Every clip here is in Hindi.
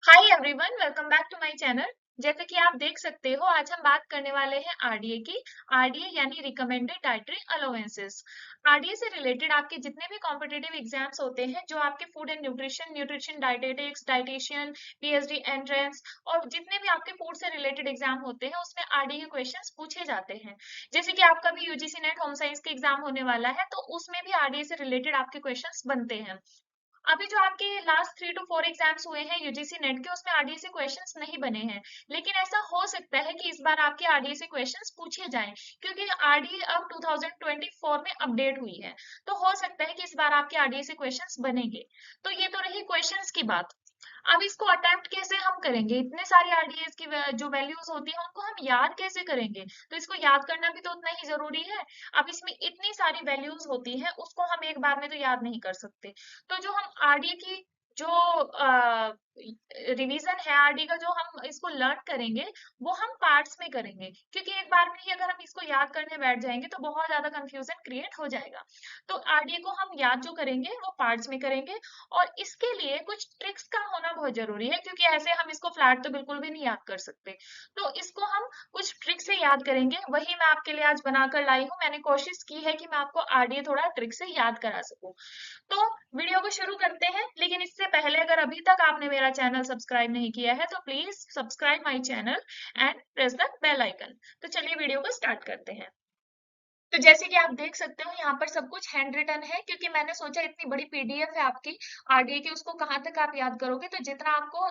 Hi everyone, welcome back to my channel. जैसे कि आप देख सकते हो, आज हम बात करने वाले हैं आरडीए की। आरडीए यानी रिकमेंडेड डाइटरी अलाउंसेस। आरडीए से रिलेटेड आपके जितने भी कॉम्पिटिटिव एग्जाम्स होते हैं, जो आपके food and nutrition, nutrition dietetics, dietitian, PhD entrance और जितने भी आपके फूड से रिलेटेड एग्जाम होते हैं, उसमें आरडीए के क्वेश्चंस पूछे जाते हैं। जैसे कि आपका भी यूजीसी नेट होम साइंस का एग्जाम होने वाला है, तो उसमें भी आरडीए से रिलेटेड आपके क्वेश्चंस बनते हैं। अभी जो आपके लास्ट 3 to 4 एग्जाम्स हुए हैं यूजीसी नेट के, उसमें आरडीए से क्वेश्चंस नहीं बने हैं। लेकिन ऐसा हो सकता है कि इस बार आपके आरडीए से क्वेश्चंस पूछे जाएं, क्योंकि आरडीए अब 2024 में अपडेट हुई है। तो हो सकता है कि इस बार आपके आरडीए से क्वेश्चंस बनेंगे। तो ये तो रही क्वेश्चंस की बात। अब इसको अटेम्प्ट कैसे हम करेंगे? इतने सारे आरडीएस की जो वैल्यूज होती है, उनको हम याद कैसे करेंगे? तो इसको याद करना भी तो उतना ही जरूरी है। अब इसमें इतनी सारी वैल्यूज होती है, उसको हम एक बार में तो याद नहीं कर सकते। तो जो हम आरडी की जो रिवीजन है, आरडी का जो हम इसको लर्न करेंगे, वो हम पार्ट्स में करेंगे, क्योंकि एक बार में ही अगर हम इसको याद करने बैठ जाएंगे तो बहुत ज्यादा कंफ्यूजन क्रिएट हो जाएगा। तो आरडी को हम याद जो करेंगे वो पार्ट्स में करेंगे। और इसके लिए कुछ ट्रिक्स का होना बहुत जरूरी है, क्योंकि ऐसे हम इसको फ्लैट तो बिल्कुल भी नहीं याद कर सकते। तो इसको हम कुछ ट्रिक से याद करेंगे, वही मैं आपके लिए आज बनाकर लाई हूँ। मैंने कोशिश की है कि मैं आपको आरडीए थोड़ा ट्रिक से याद करा सकूं। तो वीडियो को शुरू करते हैं, लेकिन इससे पहले अगर अभी तक आपने मेरा चैनल सब्सक्राइब नहीं किया है, तो please subscribe my channel and press the bell icon. तो चलिए वीडियो को स्टार्ट करते हैं। तो जैसे कि आप देख सकते हो, यहाँ पर सब कुछ हैंड रिटन है, क्योंकि मैंने सोचा इतनी बड़ी पीडीएफ है आपकी आरडीए की, उसको कहाँ तक आप याद करोगे। तो जितना आपको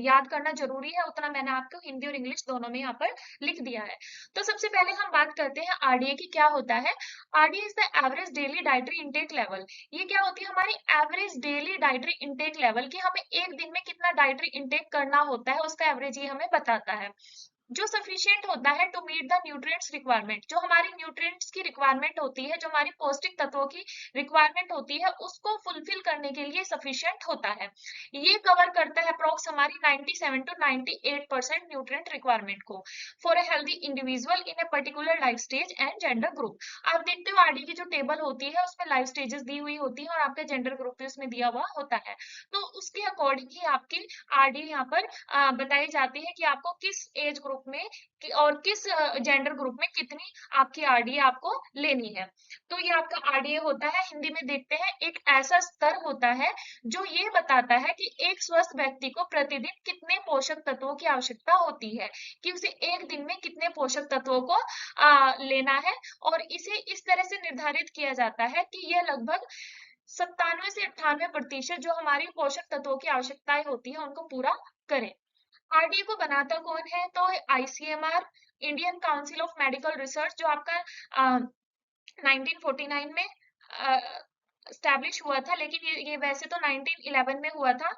याद करना जरूरी है, उतना मैंने आपको हिंदी और इंग्लिश दोनों में यहाँ पर लिख दिया है। तो सबसे पहले हम बात करते हैं आरडीए की क्या होता है। RDA is the average daily dietary intake level. ये क्या होती है? हमारी average daily dietary intake level, की हमें एक दिन में कितना डाइटरी इंटेक करना होता है, उसका एवरेज ये हमें बताता है। जो सफिशिएंट होता है to meet the nutrients requirement, जो हमारी न्यूट्रिएंट्स की रिक्वायरमेंट होती है, जो हमारी पौष्टिक तत्वों की रिक्वायरमेंट होती है, उसको फुलफिल करने के लिए सफिशिएंट होता है। ये कवर करता है अप्रोक्स हमारी 97 to 98% न्यूट्रिएंट रिक्वायरमेंट को for a healthy individual in a particular life stage and gender group. आप देखते हो आरडी की जो टेबल होती है, उसमें लाइफ स्टेजेस दी हुई होती है और आपका जेंडर ग्रुप भी उसमें दिया हुआ होता है। तो उसके अकॉर्डिंग ही आपकी आरडी यहाँ पर बताई जाती है कि आपको किस एज ग्रुप में और किस जेंडर ग्रुप में कितनी आपकी आरडीए आपको लेनी है। तो ये आपका आरडीए होता है, हिंदी में देखते हैं, एक ऐसा स्तर होता है जो ये बताता है कि एक स्वस्थ व्यक्ति को प्रतिदिन कितने पोषक तत्वों की आवश्यकता होती है, कि उसे एक दिन में कितने पोषक तत्वों को लेना है। और इसे इस तरह से निर्धारित किया जाता है कि यह लगभग 97 से 98% जो हमारी पोषक तत्वों की आवश्यकताएं होती है, उनको पूरा करें। आरडीए को बनाता कौन है? तो ICMR, Indian council of medical research, जो आपका 1949 में स्टैब्लिश हुआ था, लेकिन ये वैसे तो 1911 में हुआ था,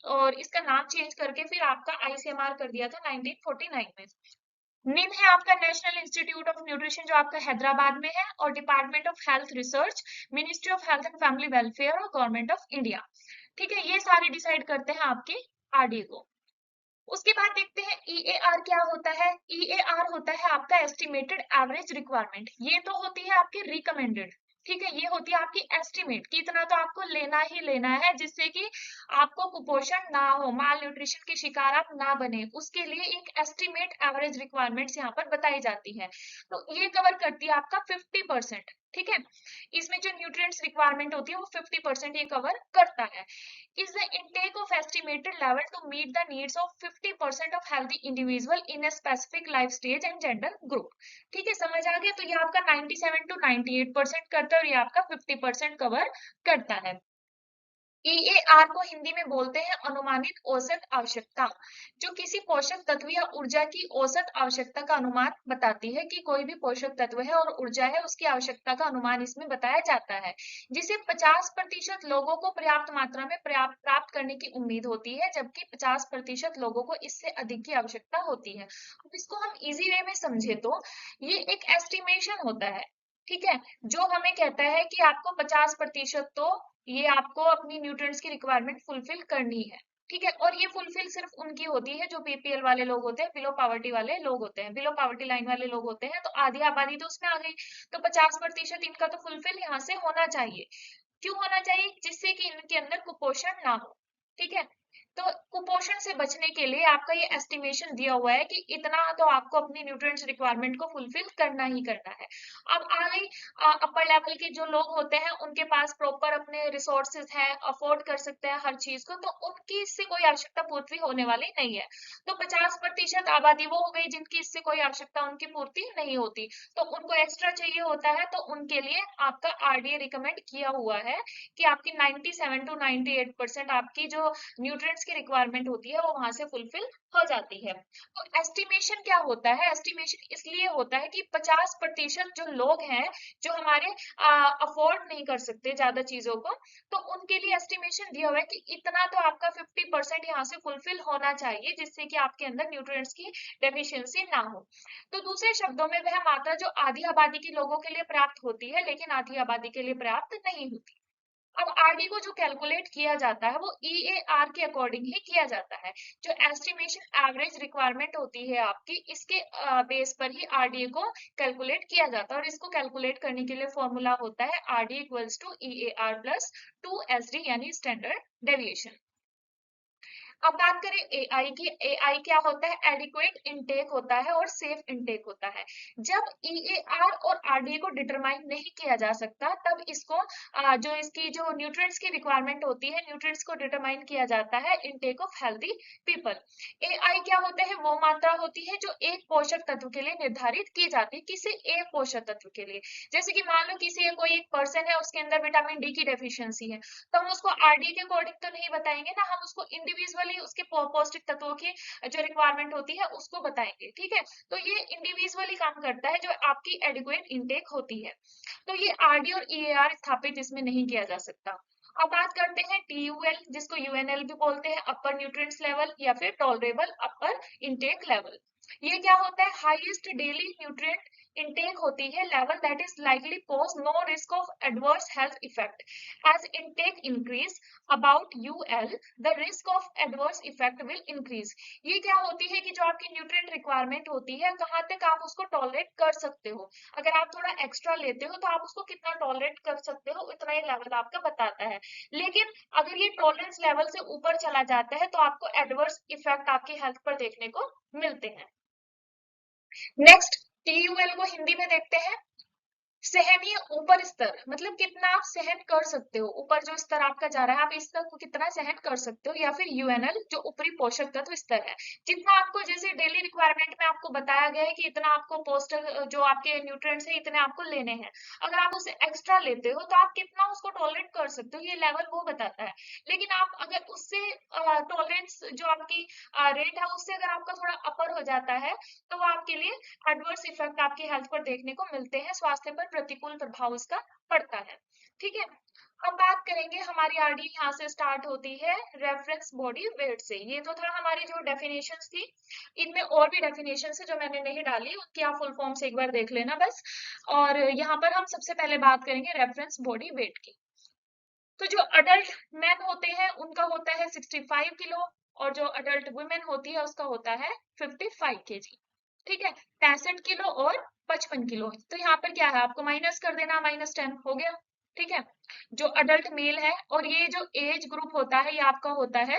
और इसका नाम चेंज करके फिर आपका आईसीएमआर कर दिया था 1949 में। निम है आपका नेशनल इंस्टीट्यूट ऑफ न्यूट्रिशन, जो आपका हैदराबाद में है, और department of health research, ministry of health and family welfare और गवर्नमेंट ऑफ इंडिया। ठीक है, ये सारे डिसाइड करते हैं आपके आरडीए को। उसके बाद देखते हैं ईएआर क्या होता है। ईएआर होता है आपका एस्टिमेटेड एवरेज रिक्वायरमेंट। ये तो होती है आपकी रिकमेंडेड, ठीक है, ये होती है आपकी एस्टिमेट कि इतना तो आपको लेना ही लेना है, जिससे कि आपको कुपोषण ना हो, माल न्यूट्रिशन के शिकार आप ना बने। उसके लिए एक एस्टिमेट एवरेज रिक्वायरमेंट्स यहाँ पर बताई जाती है। तो ये कवर करती है आपका 50%। ठीक है, इसमें जो न्यूट्रिएंट्स रिक्वायरमेंट होती है वो 50% ये कवर करता है। is the intake of estimated level to meet the needs of 50% of healthy individual in a specific life stage and gender group। ठीक है, समझ आ गया? तो ये आपका 97 to 98% करता है और ये आपका 50% कवर करता है। ईएआर को हिंदी में बोलते हैं अनुमानित औसत आवश्यकता, जो किसी पोषक तत्व या ऊर्जा की औसत आवश्यकता का अनुमान बताती है, कि कोई भी पोषक तत्व है और ऊर्जा है, उसकी आवश्यकता का अनुमान इसमें बताया जाता है, जिसे 50% लोगों को पर्याप्त मात्रा में प्राप्त करने की उम्मीद होती है, जबकि 50% लोगों को इससे अधिक की आवश्यकता होती है। अब इसको हम इजी वे में समझे तो ये एक एस्टिमेशन होता है। ठीक है, जो हमें कहता है कि आपको 50% तो ये आपको अपनी न्यूट्रिएंट्स की रिक्वायरमेंट फुलफिल करनी है। ठीक है, और ये फुलफिल सिर्फ उनकी होती है जो बीपीएल वाले लोग होते हैं, बिलो पावर्टी वाले लोग होते हैं, बिलो पावर्टी लाइन वाले लोग होते हैं। तो आधी आबादी तो उसमें आ गई, तो 50% इनका तो फुलफिल यहाँ से होना चाहिए। क्यों होना चाहिए? जिससे कि इनके अंदर कुपोषण ना हो। ठीक है, तो कुपोषण से बचने के लिए आपका ये एस्टिमेशन दिया हुआ है कि इतना तो आपको अपनी न्यूट्रिएंट्स रिक्वायरमेंट को फुलफिल करना ही करना है। अब आ गई अपर लेवल के जो लोग होते हैं, उनके पास प्रॉपर अपने रिसोर्सेज हैं, अफोर्ड कर सकते हैं हर चीज को, तो उनकी इससे कोई आवश्यकता पूर्ति होने वाली नहीं है। तो 50% आबादी वो हो गई जिनकी इससे कोई आवश्यकता उनकी पूर्ति नहीं होती, तो उनको एक्स्ट्रा चाहिए होता है, तो उनके लिए आपका आरडीए रिकमेंड किया हुआ है कि आपकी 97 टू 98% आपकी जो न्यूट्रिएंट्स की रिक्वायरमेंट होती है वो वहां से फुलफिल हो जाती है। तो एस्टिमेशन क्या होता है? एस्टिमेशन इसलिए होता है कि 50% जो लोग हैं, जो हमारे अफोर्ड नहीं कर सकते ज्यादा चीजों को, तो उनके लिए एस्टिमेशन दिया हुआ है कि इतना तो आपका 50% यहाँ से फुलफिल होना चाहिए, जिससे कि आपके अंदर न्यूट्रिएंट्स की डेफिशिएंसी ना हो। तो दूसरे शब्दों में वह मात्रा जो आधी आबादी के लोगों के लिए प्राप्त होती है लेकिन आधी आबादी के लिए प्राप्त नहीं होती। अब आरडी को जो कैलकुलेट किया जाता है वो ईएआर के अकॉर्डिंग ही किया जाता है। जो एस्टिमेशन एवरेज रिक्वायरमेंट होती है आपकी, इसके बेस पर ही आरडीए को कैलकुलेट किया जाता है, और इसको कैलकुलेट करने के लिए फॉर्मूला होता है RD equals to EAR plus 2 SD यानी स्टैंडर्ड डेविएशन। अब बात करें एआई की। एआई क्या होता है? एडिक्वेट इनटेक होता है और सेफ इनटेक होता है। जब ईएआर और आरडीए को डिटरमाइन नहीं किया जा सकता, तब इसको जो इसकी जो न्यूट्रिएंट्स की रिक्वायरमेंट होती है, न्यूट्रिएंट्स को डिटरमाइन किया जाता है intake of healthy people. AI क्या होता है? वो मात्रा होती है जो एक पोषक तत्व के लिए निर्धारित की जाती है, किसी एक पोषक तत्व के लिए। जैसे कि मान लो किसी कोई एक पर्सन है, उसके अंदर विटामिन डी की डेफिशिएंसी है, तो हम उसको आरडी के अकॉर्डिंग तो नहीं बताएंगे ना, हम उसको इंडिविजुअली उसके पौष्टिक तत्वों की जो रिक्वायरमेंट होती है उसको बताएंगे। ठीक है, तो ये इंडिविजुअली काम करता है जो आपकी एडिक्वेट इनटेक होती है। तो ये आरडी और ईएआर स्थापित इसमें नहीं किया जा सकता। अब बात करते हैं टीयूएल, जिसको यूएनएल भी बोलते हैं, अपर न्यूट्रिएंट्स लेवल या फिर टॉलरेबल अपर इनटेक लेवल। ये क्या होता है? हाईएस्ट डेली न्यूट्रिएंट intake होती है level that is likely pose no risk of adverse health effect. As intake increase about UL, the risk of adverse effect will increase. ये क्या होती है कि जो आपकी न्यूट्रिएंट रिक्वायरमेंट होती है, कहाँ तक आप उसको टॉलरेट कर सकते हो। अगर आप थोड़ा एक्स्ट्रा लेते हो तो आप उसको कितना टॉलरेट कर सकते हो, उतना ही लेवल आपका बताता है। लेकिन अगर ये टॉलरेंस लेवल से ऊपर चला जाता है तो आपको एडवर्स इफेक्ट आपकी हेल्थ पर देखने को मिलते हैं। नेक्स्ट, टीयूएल को हिंदी में देखते हैं। सहनीय ऊपर स्तर, मतलब कितना आप सहन कर सकते हो, ऊपर जो स्तर आपका जा रहा है आप इस स्तर को कितना सहन कर सकते हो। या फिर यूएनएल जो ऊपरी पोषक तत्व स्तर है, जितना आपको जैसे डेली रिक्वायरमेंट में आपको बताया गया है कि इतना आपको पोस्टल जो आपके न्यूट्रिएंट्स है इतने आपको लेने हैं, अगर आप उसे एक्स्ट्रा लेते हो तो आप कितना उसको टॉलरेट कर सकते हो, ये लेवल वो बताता है। लेकिन आप अगर उससे टॉलरेंस जो आपकी रेट है उससे अगर आपका थोड़ा अपर हो जाता है, तो वो आपके लिए एडवर्स इफेक्ट आपकी हेल्थ पर देखने को मिलते हैं, स्वास्थ्य पर प्रतिकूल प्रभाव उसका पड़ता है। ठीक है, अब बात करेंगे हमारी आरडी यहाँ से स्टार्ट होती है रेफरेंस बॉडी वेट से। ये तो था हमारी जो डेफिनेशंस थी, इनमें और भी डेफिनेशंस है जो मैंने नहीं डाली, उनकी आप फुल फॉर्म से एक बार देख लेना बस। और यहाँ पर हम सबसे पहले बात करेंगे रेफरेंस बॉडी वेट की। तो जो अडल्ट मैन होते हैं उनका होता है 65 किलो, और जो अडल्ट वुमेन होती है उसका होता है 55 केजी। ठीक है, 65 किलो और 55 किलो। तो यहाँ पर क्या है, आपको माइनस कर देना, -10 हो गया। ठीक है, जो अडल्ट मेल है, और ये जो एज ग्रुप होता है ये आपका होता है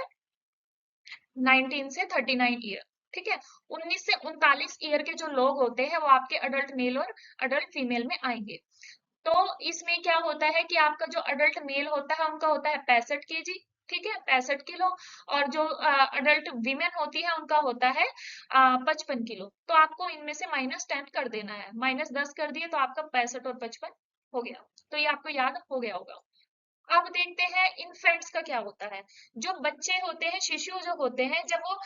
19 से 39 ईयर। ठीक है, 19 से 39 ईयर के जो लोग होते हैं वो आपके अडल्ट मेल और अडल्ट फीमेल में आएंगे। तो इसमें क्या होता है कि आपका जो अडल्ट मेल होता है उनका होता है 65 केजी। ठीक है, 65 किलो। और जो अडल्ट वीमेन होती है उनका होता है 55 किलो। तो आपको इनमें से -10 कर देना है, -10 कर दिए तो आपका 65 और 55 हो गया। तो ये आपको याद हो गया होगा। अब देखते हैं इन्फेंट्स का क्या होता है। जो बच्चे होते हैं, शिशु जो होते हैं, जब वो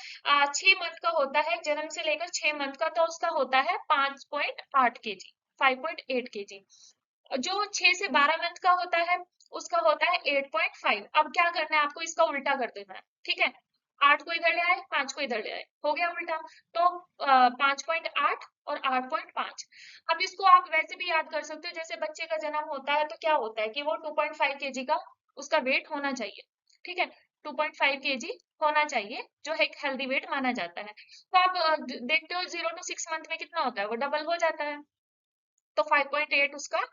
6 मंथ का होता है, जन्म से लेकर 6 मंथ का, तो उसका होता है 5.8 केजी, 5.8 केजी। जो 6 से 12 मंथ का होता है उसका होता है 8.5। अब क्या करना है, आपको इसका उल्टा कर देना है। ठीक है, 8 को इधर ले आए, 5 को इधर ले आए, हो गया उल्टा। तो 5.8 और 8.5। अब इसको आप वैसे भी याद कर सकते हो, जैसे बच्चे का जन्म होता है तो क्या होता है कि वो 2.5 केजी का उसका वेट होना चाहिए। ठीक है, 2.5 केजी होना चाहिए, जो एक हेल्दी वेट माना जाता है। तो आप देखते हो 0 to 6 मंथ में कितना होता है, वो डबल हो जाता है। तो 5.8 उसका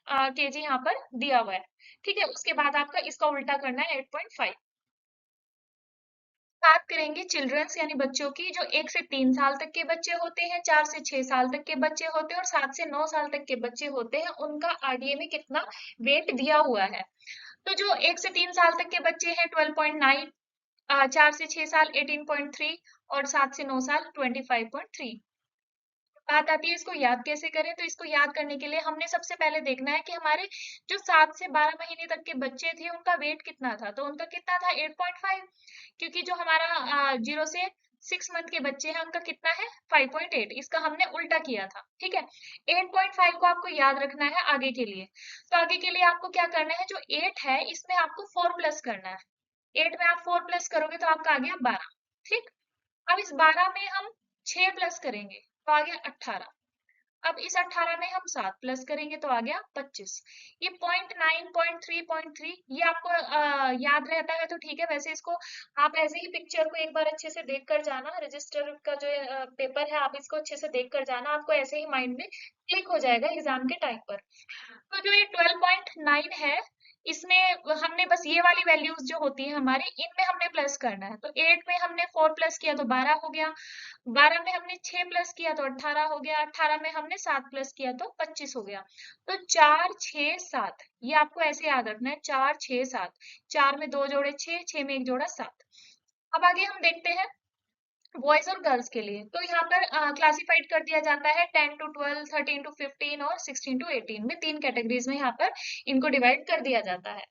केजी यहाँ पर दिया हुआ है। ठीक है, उसके बाद आपका इसका उल्टा करना है 8.5। बात करेंगे चिल्ड्रंस यानी बच्चों की, जो 1 से 3 साल तक के बच्चे होते हैं, 4 से 6 साल तक के बच्चे होते हैं और 7 से 9 साल तक के बच्चे होते हैं, उनका आरडीए में कितना वेट दिया हुआ है। तो जो 1 से 3 साल तक के बच्चे हैं 12.9, 4 से 6 साल 18.3 और 7 से 9 साल 25.3। बात आती है इसको याद कैसे करें, तो इसको याद करने के लिए हमने सबसे पहले देखना है कि हमारे जो 7 से 12 महीने तक के बच्चे थे उनका वेट कितना था, तो उनका कितना था 8.5, क्योंकि जो हमारा 0 से 6 मंथ के बच्चे हैं उनका कितना है 5.8, इसका हमने उल्टा किया था, ठीक है। 8.5 को आपको याद रखना है आगे के लिए। तो आगे के लिए आपको क्या करना है, जो 8 है इसमें आपको 4 प्लस करना है। 8 में आप 4 प्लस करोगे तो आपका आ गया 12, ठीक। अब इस 12 में हम 6 प्लस करेंगे तो आ गया 18। अब इस 18 में हम 7 प्लस करेंगे तो आ गया 25। ये 0.9, 0.3, 0.3 ये आपको याद रहता है तो ठीक है, वैसे इसको आप ऐसे ही पिक्चर को एक बार अच्छे से देख कर जाना, रजिस्टर का जो पेपर है आप इसको अच्छे से देख कर जाना, आपको ऐसे ही माइंड में क्लिक हो जाएगा एग्जाम के टाइम पर। तो जो ये 12.9 है इसमें हमने बस ये वाली वैल्यूज जो होती है हमारी इनमें हमने प्लस करना है। तो 8 में हमने 4 प्लस किया तो 12 हो गया, 12 में हमने 6 प्लस किया तो 18 हो गया, 18 में हमने 7 प्लस किया तो 25 हो गया। तो 4 6 7 ये आपको ऐसे याद रखना है, 4 6 7, 4 में 2 जोड़े 6, 6 में 1 जोड़ा 7। अब आगे हम देखते हैं बॉयज और गर्ल्स के लिए। तो यहाँ पर क्लासिफाइड कर दिया जाता है 10 to 12, 13 to 15 और 16 to 18 में, 3 कैटेगरीज में यहाँ पर इनको डिवाइड कर दिया जाता है।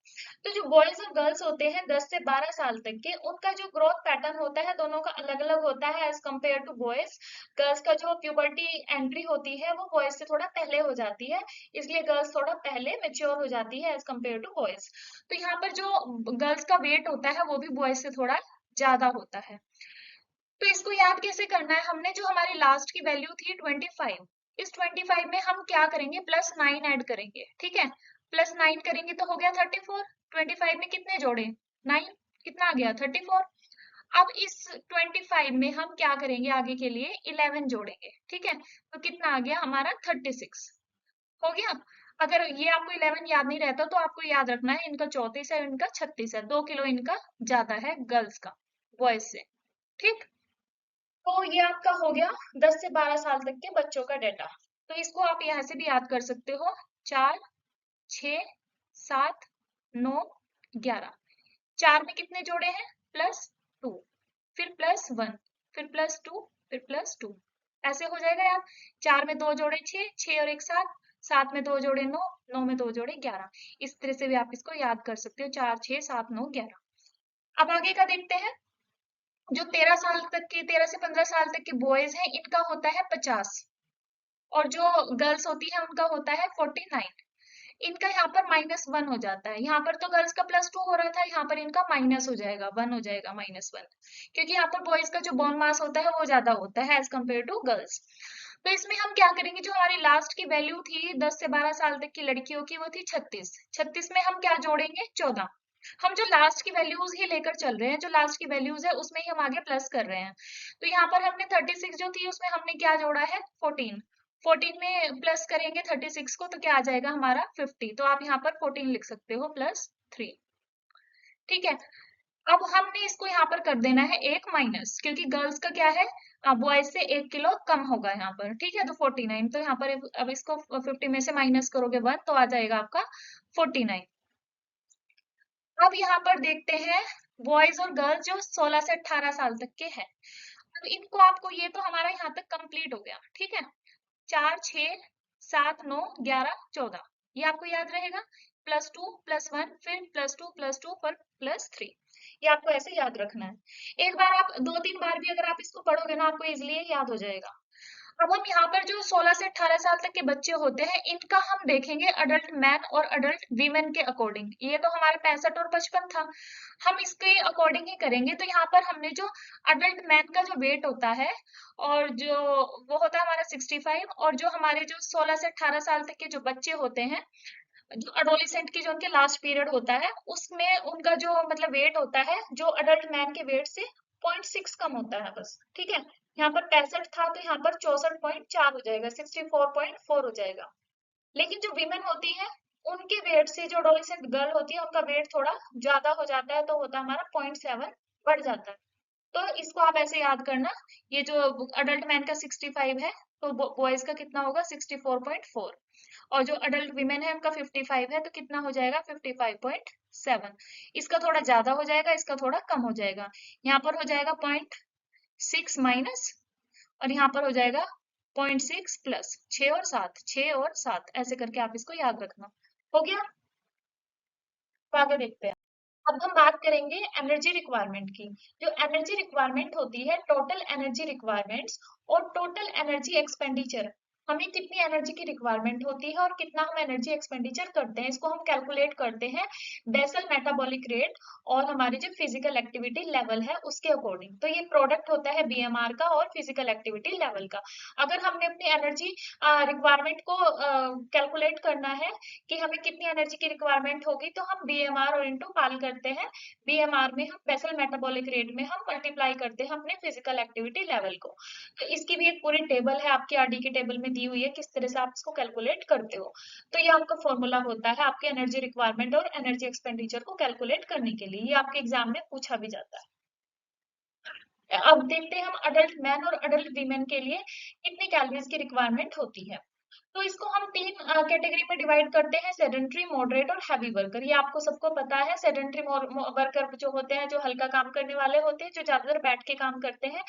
तो जो बॉयज और गर्ल्स होते हैं 10 से 12 साल तक के, उनका जो ग्रोथ पैटर्न होता है दोनों का अलग अलग होता है as compare to boys. Girls का जो प्यूबर्टी एंट्री होती है वो बॉयज से थोड़ा पहले हो जाती है, इसलिए गर्ल्स थोड़ा पहले मेच्योर हो जाती है एज कम्पेयर टू बॉयज। तो यहाँ पर जो गर्ल्स का वेट होता है वो भी बॉयज से थोड़ा ज्यादा होता है। तो इसको याद कैसे करना है, हमने जो हमारी लास्ट की वैल्यू थी 25, इस 25 में हम क्या करेंगे +9 ऐड करेंगे, ठीक है। +9 करेंगे तो हो गया 34। 25 में कितने जोड़े 9, कितना आ गया 34। अब इस 25 में हम क्या करेंगे आगे के लिए 11 जोड़ेंगे, ठीक है। तो कितना आ गया हमारा 36 हो गया। अगर ये आपको 11 याद नहीं रहता तो आपको याद रखना है इनका 34 है इनका 36 है, 2 किलो इनका ज्यादा है गर्ल्स का बॉयज से, ठीक। तो ये आपका हो गया 10 से 12 साल तक के बच्चों का डेटा। तो इसको आप यहाँ से भी याद कर सकते हो, 4 6 7 9 11। 4 में कितने जोड़े हैं +2, फिर +1, फिर +2, फिर +2, ऐसे हो जाएगा यार। 4 में 2 जोड़े 6, 6 और 1 7, 7 में 2 जोड़े 9, 9 में 2 जोड़े 11। इस तरह से भी आप इसको याद कर सकते हो, 4 6 7 9 11। अब आगे का देखते हैं। जो 13 साल तक के 13 से 15 साल तक के बॉयज हैं इनका होता है 50, और जो गर्ल्स होती है उनका होता है 49। इनका यहाँ पर -1 हो जाता है, यहाँ पर तो गर्ल्स का +2 हो रहा था, यहाँ पर इनका माइनस हो जाएगा 1 हो जाएगा -1, क्योंकि यहाँ पर बॉयज का जो बोन मास होता है वो ज्यादा होता है एज कम्पेयर टू गर्ल्स। तो इसमें हम क्या करेंगे, जो हमारी लास्ट की वैल्यू थी 10 से 12 साल तक की लड़कियों की वो थी 36, 36 में हम क्या जोड़ेंगे 14। हम जो लास्ट की वैल्यूज ही लेकर चल रहे हैं, जो लास्ट की वैल्यूज है उसमें ही हम आगे प्लस कर रहे हैं। तो यहाँ पर हमने 36 जो थी उसमें हमने क्या जोड़ा है 14, 14 में प्लस करेंगे 36 को तो क्या आ जाएगा हमारा 50, तो आप यहाँ पर 14 लिख सकते हो +3, ठीक है। अब हमने इसको यहाँ पर कर देना है एक माइनस, क्योंकि गर्ल्स का क्या है बॉयज से 1 किलो कम होगा यहाँ पर, ठीक है। तो 49, तो यहाँ पर अब इसको 50 में से माइनस करोगे 1 तो आ जाएगा आपका 49। अब यहाँ पर देखते हैं बॉयज और गर्ल्स जो 16 से 18 साल तक के हैं। अब इनको आपको, ये तो हमारा यहाँ तक कंप्लीट हो गया, ठीक है। 4 6 7 9 11 14 ये आपको याद रहेगा, +2 +1 फिर +2 फिर +3, ये आपको ऐसे याद रखना है। एक बार आप 2 3 बार भी अगर आप इसको पढ़ोगे ना आपको इजिली याद हो जाएगा। अब हम यहाँ पर जो 16 से 18 साल तक के बच्चे होते हैं इनका हम देखेंगे अडल्ट मैन और अडल्ट वीमेन के अकॉर्डिंग। ये तो हमारा 65 और 55 था, हम इसके अकॉर्डिंग ही करेंगे। तो यहाँ पर हमने जो अडल्ट मैन का जो वेट होता है और जो वो होता है हमारा 65, और जो हमारे जो 16 से 18 साल तक के जो बच्चे होते हैं, जो अडोलिसेंट की जो उनके लास्ट पीरियड होता है उसमें उनका जो मतलब वेट होता है जो अडल्ट मैन के वेट से 0.6 कम होता है बस, ठीक है। यहाँ पर 65 था तो यहाँ पर 64.4 हो जाएगा, 64.4 हो जाएगा। लेकिन जो विमेन होती है उनके वेट से, जो अडोलिसेंट गर्ल होती है उनका वेट थोड़ा ज्यादा हो जाता है, तो होता है हमारा 0.7 बढ़ जाता है। तो इसको आप ऐसे याद करना, ये जो अडल्ट मैन का 65 है, तो बॉयज का कितना होगा 64.4, और जो अडल्ट विमेन है उनका 55 है, तो कितना हो जाएगा 55.7। इसका थोड़ा ज्यादा हो जाएगा, इसका थोड़ा कम हो जाएगा। यहाँ पर हो जाएगा 0.6 माइनस, और यहाँ पर हो जाएगा 0.6 प्लस, 6 और 7, 6 और 7, ऐसे करके आप इसको याद रखना। हो गया? तो आगे देखते हैं। अब हम बात करेंगे एनर्जी रिक्वायरमेंट की। जो एनर्जी रिक्वायरमेंट होती है, टोटल एनर्जी रिक्वायरमेंट्स और टोटल एनर्जी एक्सपेंडिचर, हमें कितनी एनर्जी की रिक्वायरमेंट होती है और कितना हम एनर्जी एक्सपेंडिचर करते हैं, इसको हम कैलकुलेट करते हैं बेसल मेटाबॉलिक रेट और हमारी जो फिजिकल एक्टिविटी लेवल है उसके अकॉर्डिंग। तो ये प्रोडक्ट होता है बीएमआर का और फिजिकल एक्टिविटी लेवल का। अगर हमने अपनी एनर्जी रिक्वायरमेंट को कैलकुलेट करना है कि हमें कितनी एनर्जी की रिक्वायरमेंट होगी, तो हम बीएमआर और इनटू पाल करते हैं। बीएमआर में हम बेसल मेटाबॉलिक रेट में हम मल्टीप्लाई करते हैं अपने फिजिकल एक्टिविटी लेवल को। तो इसकी भी एक पूरी टेबल है आपकी आरडी की टेबल में दी हुई है, किस तरह से आप इसको कैलकुलेट करते हो। तो ये आपका फॉर्मूला होता है आपके एनर्जी रिक्वायरमेंट और एनर्जी एक्सपेंडिचर को कैलकुलेट करने के लिए, ये आपके एग्जाम में पूछा भी जाता है। अब देखते हैं हम अडल्ट मैन और अडल्ट वीमेन के लिए कितनी कैलोरीज की रिक्वायरमेंट होती है। तो इसको हम तीन कैटेगरी में डिवाइड करते हैं, सेडेंट्री, मॉडरेट और हैवी वर्कर। ये आपको सबको पता है। सेडेंट्री वर्कर जो होते हैं, जो हल्का काम करने वाले होते हैं, जो ज्यादातर बैठ के काम करते हैं,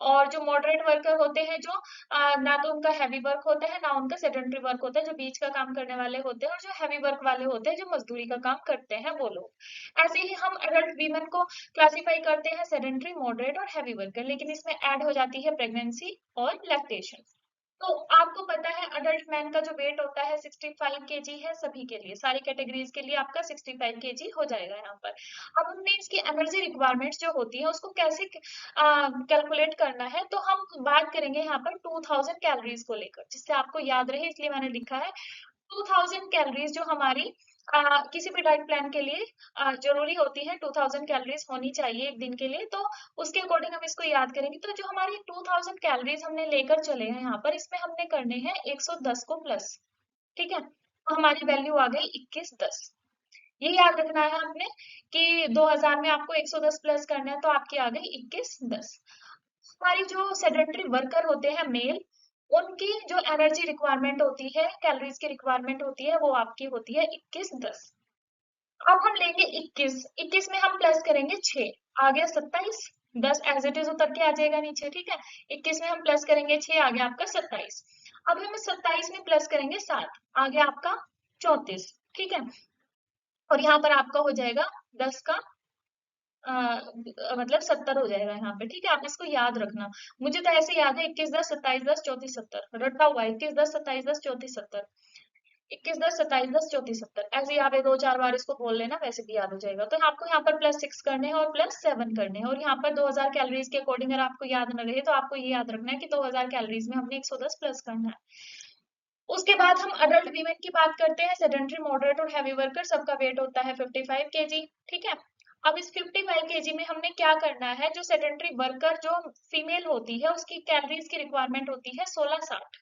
और जो मॉडरेट वर्कर होते हैं, जो ना तो उनका हैवी वर्क होता है ना उनका सेडेंट्री वर्क होता है, जो बीच का काम करने वाले होते हैं, और जो हैवी वर्क वाले होते हैं, जो मजदूरी का काम करते हैं वो लोग। ऐसे ही हम अडल्ट वीमेन को क्लासीफाई करते हैं सेडेंट्री, मॉडरेट और हैवी वर्कर, लेकिन इसमें ऐड हो जाती है प्रेगनेंसी और लैक्टेशन। तो आपको पता है अडल्ट मैन का जो वेट होता है 65 केजी है, सभी के लिए, सारी कैटेगरीज के लिए आपका 65 केजी हो जाएगा यहाँ पर। अब हमने इसकी एनर्जी रिक्वायरमेंट्स जो होती है उसको कैसे कैलकुलेट करना है, तो हम बात करेंगे यहाँ पर 2000 कैलोरीज को लेकर, जिससे आपको याद रहे इसलिए मैंने लिखा है 2000 कैलोरीज, जो हमारी किसी भी डाइट प्लान के लिए जरूरी होती है। 2000 कैलोरीज होनी चाहिए एक दिन के लिए, तो उसके अकॉर्डिंग हम इसको याद करेंगे। तो जो हमारी 2000 कैलोरीज हमने लेकर चले हैं यहाँ पर, इसमें हमने करने हैं 110 को प्लस। ठीक है, तो हमारी वैल्यू आ गई 2110। ये याद रखना है आपने कि 2000 में आपको 110 प्लस करना है, तो आपकी आ गई 2110। हमारी जो सेडेंटरी वर्कर होते हैं मेल, उनकी जो एनर्जी रिक्वायरमेंट होती है, कैलोरीज की रिक्वायरमेंट होती है, वो आपकी होती है 2110। अब हम लेंगे 21, 21 में हम प्लस करेंगे 6, आ गया 27। 10 एज इट इज उतर के आ जाएगा नीचे। ठीक है, 21 में हम प्लस करेंगे 6, आ गया आपका 27। अब हम 27 में प्लस करेंगे 7, आ गया आपका 34। ठीक है, और यहाँ पर आपका हो जाएगा 10 का मतलब 70 हो जाएगा यहाँ पे। ठीक है, आप इसको याद रखना। मुझे तो ऐसे याद है 21 10 27 10 34 70, रटा हुआ है 21 10 27 10 34 70, 21 10 27 10 34 70, ऐसे ही आप 2-4 बार इसको बोल लेना, वैसे भी याद हो जाएगा। तो आपको यहाँ पर +6 करने हैं और +7 करने हैं, और यहाँ पर 2000 कैलोरीज के अकॉर्डिंग अगर आपको याद न रहे तो आपको ये याद रखना है कि 2000 कैलोरीज में हमने 110 प्लस करना है। उसके बाद हम अडल्ट वीमेन की बात करते हैं। सेडेंटरी, मॉडरेट और हैवी वर्कर, सबका वेट होता है 55 केजी। ठीक है, अब इस 55 केजी में हमने क्या करना है, जो सेडेंटरी वर्कर जो फीमेल होती है उसकी कैलोरीज की रिक्वायरमेंट होती है 1660।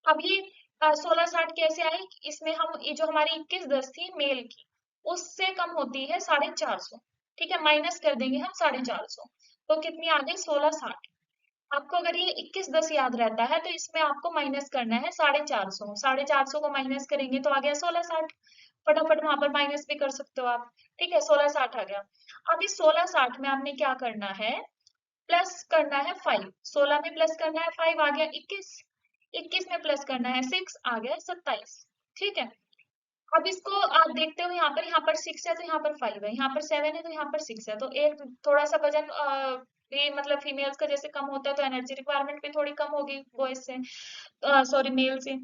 अब ये 1660 कैसे आई, इसमें हम ये जो हमारी 2110 थी मेल की, उससे कम होती है 450। ठीक है, माइनस कर देंगे हम 450, तो कितनी आ गई 1660। आपको अगर ये 2110 याद रहता है तो इसमें आपको माइनस करना है 450। 450 को माइनस करेंगे तो आ गया 1660। फटाफट वहां पर माइनस भी कर सकते हो आप। ठीक है, 1660 आ गया। अब इस 1660 में आपने क्या करना है, प्लस करना है 5। 16 में प्लस करना है 5, आ गया 21। 21 में प्लस करना है 6, आ गया 27। ठीक है, अब इसको आप देखते हो, यहाँ पर 6 है तो यहाँ पर 5 है, यहाँ पर 7 है तो यहाँ पर 6 है, तो एक थोड़ा सा वजन भी मतलब फीमेल्स का जैसे कम होता है, तो एनर्जी रिक्वायरमेंट भी थोड़ी कम होगी बॉयज से, सॉरी मेल से।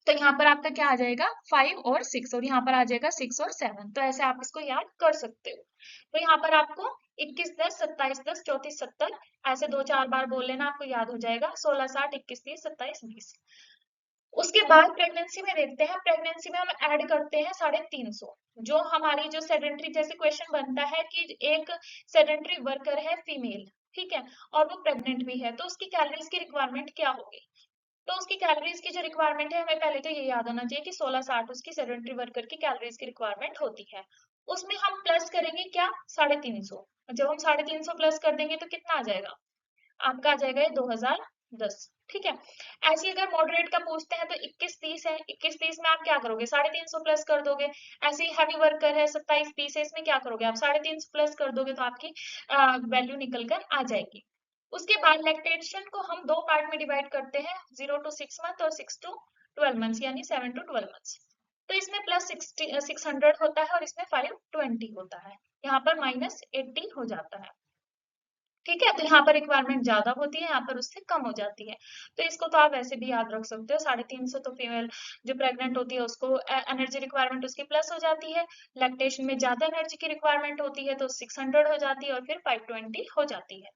तो यहाँ पर आपका क्या आ जाएगा 5 और 6, और यहाँ पर आ जाएगा 6 और 7। तो ऐसे आप इसको याद कर सकते हो। तो यहाँ पर आपको 21 10 27 10 34 70 ऐसे 2-4 बार बोल लेना, आपको याद हो जाएगा। 16 60 21 30 27 20। उसके बाद प्रेगनेंसी में देखते हैं। प्रेगनेंसी में हम ऐड करते हैं 350। जो हमारी जो सेडेंट्री, जैसे क्वेश्चन बनता है कि एक सेडेंट्री वर्कर है फीमेल, ठीक है, और वो प्रेग्नेंट भी है, तो उसकी कैलोरीज की रिक्वायरमेंट क्या होगी। तो उसकी कैलोरीज की जो रिक्वायरमेंट है, हमें पहले तो ये याद होना चाहिए कि 1660 उसकी सेडेंट्री वर्कर की कैलोरीज की रिक्वायरमेंट होती है। उसमें हम प्लस करेंगे क्या, 350। जब हम 350 प्लस कर देंगे तो कितना आ जाएगा, आपका आ जाएगा ये 2010। ठीक है। ऐसे ही अगर मॉडरेट का पूछते हैं तो 2130 है, 2130 में आप क्या करोगे, 350 प्लस कर दोगे। ऐसे ही हैवी वर्कर है 2730 है, इसमें क्या करोगे आप, 350 प्लस कर दोगे तो आपकी वैल्यू निकल कर आ जाएगी। उसके बाद लैक्टेशन को हम दो पार्ट में डिवाइड करते हैं, 0 to 6 मंथ और 6 to 12 मंथ्स, यानी 7 to 12 मंथ्स। तो इसमें प्लस 600 होता है और इसमें 520 होता है, यहाँ पर -80 हो जाता है। ठीक है, तो यहाँ पर रिक्वायरमेंट ज्यादा होती है, यहाँ पर उससे कम हो जाती है। तो इसको तो आप वैसे भी याद रख सकते हो, 350 तो फीमेल जो प्रेग्नेंट होती है उसको एनर्जी रिक्वायरमेंट उसकी प्लस हो जाती है। लैक्टेशन में ज्यादा एनर्जी की रिक्वायरमेंट होती है तो 600 हो जाती है और फिर 520 हो जाती है।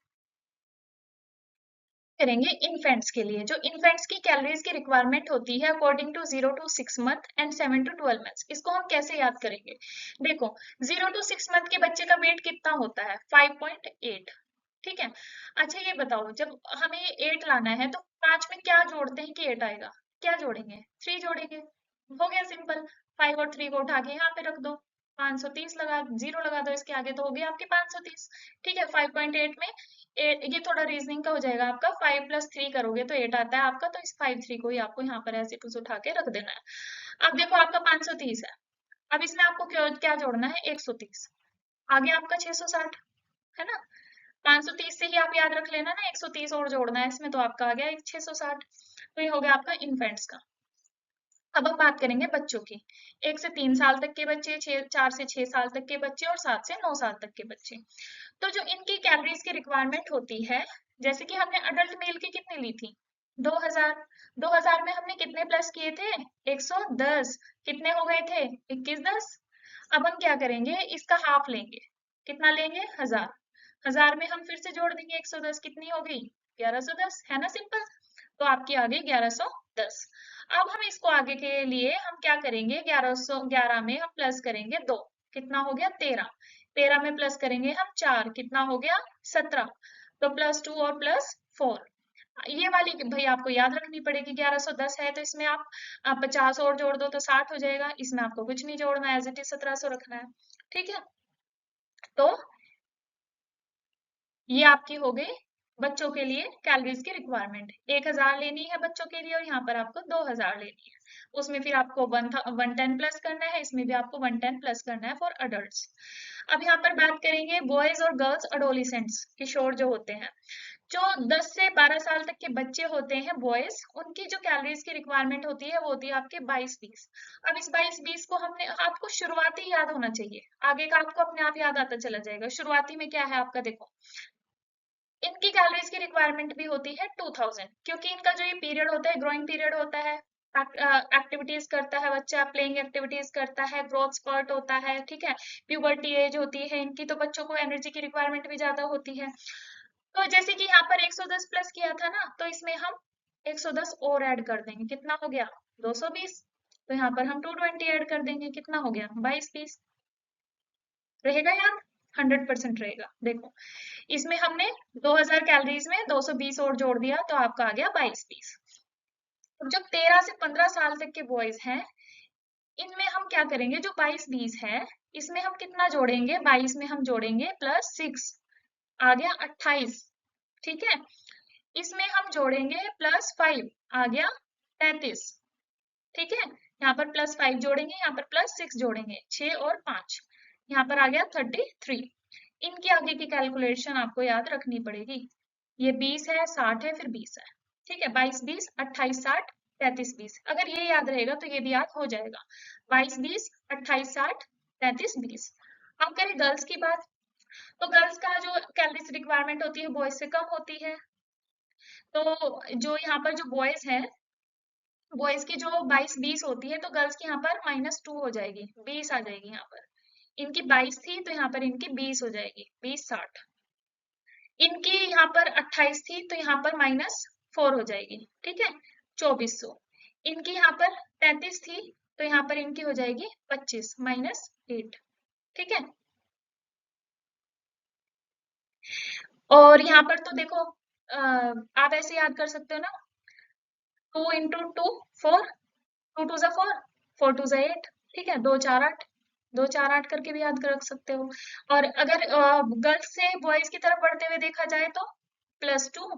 करेंगे इन्फेंट्स के लिए, जो इन्फेंट्स की कैलोरीज की रिक्वायरमेंट होती है according to 0 to 6 month and 7 to 12 months, इसको हम कैसे याद करेंगे। देखो, 0 to 6 मंथ के बच्चे का वेट कितना होता है, 5.8। ठीक है। अच्छा ये बताओ, जब हमें 8 लाना है तो 5 में क्या जोड़ते हैं कि 8 आएगा, क्या जोड़ेंगे, 3 जोड़ेंगे। हो गया सिंपल, 5 और 3 को उठा के यहाँ पे रख दो, 530 लगा, 0 लगा दो इसके आगे, तो हो गया आपके 530। ठीक है, 5.8 में 8, ये थोड़ा रीजनिंग का हो जाएगा आपका, 5 + 3 करोगे तो 8 आता है आपका, तो इस 5 3 को ही आपको यहाँ पर ऐसे टूस उठा के रख देना है। अब देखो आपका 530 है, अब इसमें आपको क्या क्या जोड़ना है, 130, आगे आपका 660 है ना। 530 से ही आप याद रख लेना ना, 130 और जोड़ना है इसमें, तो आपका आ गया 660। तो ये हो गया आपका इन्फेंट्स का। अब हम बात करेंगे बच्चों की, 1 से 3 साल तक के बच्चे, 4 से 6 साल तक के बच्चे और 7 से 9 साल तक के बच्चे। तो जो इनकी कैलोरीज की रिक्वायरमेंट होती है, जैसे कि हमने अडल्ट मेल की कितनी ली थी, 2000। 2000 में हमने कितने प्लस किए थे, 110, कितने हो गए थे, 2110। अब हम क्या करेंगे, इसका हाफ लेंगे, कितना लेंगे, 1000। 1000 में हम फिर से जोड़ देंगे 110, कितनी हो गई, 1110, है ना सिंपल। तो आपकी आ गई 1110। अब हम इसको आगे के लिए हम क्या करेंगे, 1111 में हम प्लस करेंगे 2, कितना हो गया, 13। 13 में प्लस करेंगे हम 4, कितना हो गया, 17। तो +2 और +4, ये वाली भाई आपको याद रखनी पड़ेगी। 1110 है तो इसमें आप 50 और जोड़ दो तो 60 हो जाएगा, इसमें आपको कुछ नहीं जोड़ना है, एज इट इज 1700 रखना है। ठीक है, तो ये आपकी हो गई बच्चों के लिए कैलोरीज की रिक्वायरमेंट, 1000 लेनी है बच्चों के लिए और यहाँ पर आपको 2000 लेनी है। उसमें फिर आपको 110 प्लस करना है, इसमें भी आपको 110 प्लस करना है फॉर अडल्ट। अब यहाँ पर बात करेंगे बॉयज और गर्ल्स अडोलिसेंट्स, किशोर जो होते हैं, जो 10 से 12 साल तक के बच्चे होते हैं बॉयज, उनकी जो कैलोरीज की रिक्वायरमेंट होती है वो होती है आपके 22-20। अब इस 22-20 को हमने, आपको शुरुआती याद होना चाहिए, आगे का आपको अपने आप याद आता चला जाएगा। शुरुआती में क्या है आपका, देखो इनकी कैलोरीज की रिक्वायरमेंट भी होती है 2000, क्योंकि इनका जो ये पीरियड होता है ग्रोइंग पीरियड होता है, एक्टिविटीज करता है बच्चा, प्लेइंग एक्टिविटीज करता है, ग्रोथ स्पर्ट होता है, ठीक है, प्यूबर्टी एज होती है इनकी, तो बच्चों को एनर्जी की रिक्वायरमेंट भी ज्यादा होती है। तो जैसे कि यहाँ पर 110 प्लस किया था ना, तो इसमें हम 110 और ऐड कर देंगे, कितना हो गया, 220। तो यहाँ पर हम 220 ऐड कर देंगे, कितना हो गया, 22-20। रहेगा याद, 100% रहेगा। देखो इसमें हमने 2000 कैलोरीज में 220 और जोड़ दिया तो आपका आ गया 22-20। अब जो 13 से 15 साल तक के बॉयज हैं, इनमें हम क्या करेंगे, जो 22-20 है इसमें हम कितना जोड़ेंगे, 22 में हम जोड़ेंगे +6, आ गया 28। ठीक है, इसमें हम जोड़ेंगे +5, आ गया 33। ठीक है, यहाँ पर +5 जोड़ेंगे, यहाँ पर +6 जोड़ेंगे, 6 और 5, यहाँ पर आ गया 33। इनकी आगे की कैलकुलेशन आपको याद रखनी पड़ेगी, ये 20 है, 60 है, फिर 20 है। ठीक है, 22-20, 28-60, 33-20, अगर ये याद रहेगा तो ये भी याद हो जाएगा, 22-20, 28-60, 33-20। अब करें गर्ल्स की बात, तो गर्ल्स का जो कैलोरीज रिक्वायरमेंट होती है बॉयज से कम होती है। तो जो यहाँ पर जो बॉयज हैं, बॉयज की जो 22-20 होती है तो गर्ल्स की यहाँ पर -2 हो जाएगी, 20 आ जाएगी यहाँ पर। इनकी 22 थी तो यहाँ पर इनकी 20 हो जाएगी, 20-60। इनकी यहाँ पर 28 थी तो यहाँ पर -4 हो जाएगी, ठीक है, 2400। इनकी यहाँ पर 33 थी तो यहाँ पर इनकी हो जाएगी 25 -8। ठीक है, और यहाँ पर तो देखो आप ऐसे याद कर सकते हो ना, 2 × 2 4, 2 2 4, 4 2 8, ठीक है, 2 4 8, दो चार आठ करके भी याद रख सकते हो। और अगर गर्ल्स से बॉयज की तरफ बढ़ते हुए देखा जाए तो +2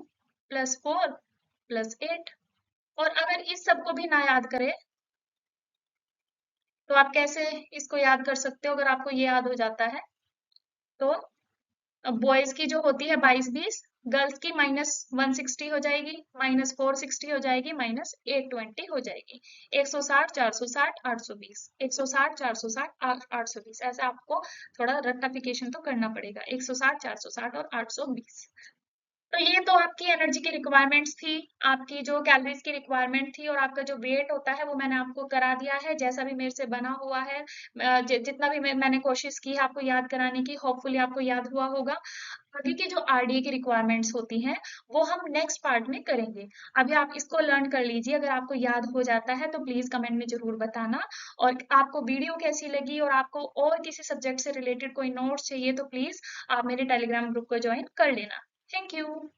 +4 +8। और अगर इस सबको भी ना याद करें तो आप कैसे इसको याद कर सकते हो? अगर आपको ये याद हो जाता है तो बॉयज की जो होती है 22 20, गर्ल्स की -160 हो जाएगी, -460 हो जाएगी, -820 हो जाएगी। 160 460 820, 160 460 820, ऐसे आपको थोड़ा रट्टाफिकेशन तो करना पड़ेगा। 160 460 और 820। तो ये तो आपकी एनर्जी की रिक्वायरमेंट्स थी, आपकी जो कैलोरीज की रिक्वायरमेंट थी, और आपका जो वेट होता है वो मैंने आपको करा दिया है जैसा भी मेरे से बना हुआ है। जितना भी मैंने कोशिश की है आपको याद कराने की, होपफुली आपको याद हुआ होगा। आगे की जो आरडीए की रिक्वायरमेंट्स होती हैं वो हम नेक्स्ट पार्ट में करेंगे। अभी आप इसको लर्न कर लीजिए, अगर आपको याद हो जाता है तो प्लीज कमेंट में जरूर बताना। और आपको वीडियो कैसी लगी, और आपको और किसी सब्जेक्ट से रिलेटेड कोई नोट्स चाहिए तो प्लीज आप मेरे टेलीग्राम ग्रुप को ज्वाइन कर लेना। Thank you.